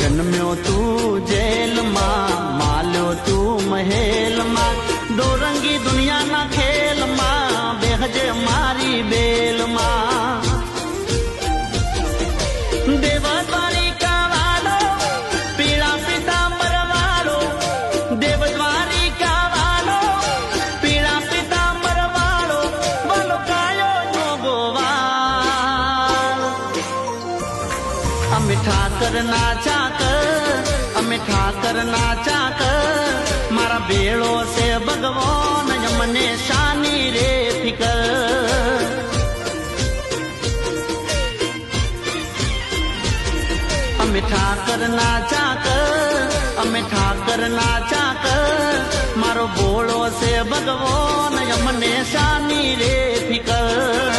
जन्म्यो तू जेल मां, माल्यो तू महल मां, दोरंगी दुनिया ना खेल मां, बेहजे मारी बेल मां। देवद्वारिका वालो पीड़ा पीतांबर वालो, देवद्वारिका वालो पीड़ा पीतांबर वालो, बोलो कायो जोगोवाल। अमे ठाकर ना चाकर, अमे ठाकर ना चाकर, मारा बेड़ो से भगवान यमने शानी रे फिकर। अमे ठाकर ना चाकर, अमे ठाकर ना चाकर, मारो बोलो से भगवान यमने शानी रे फिकर।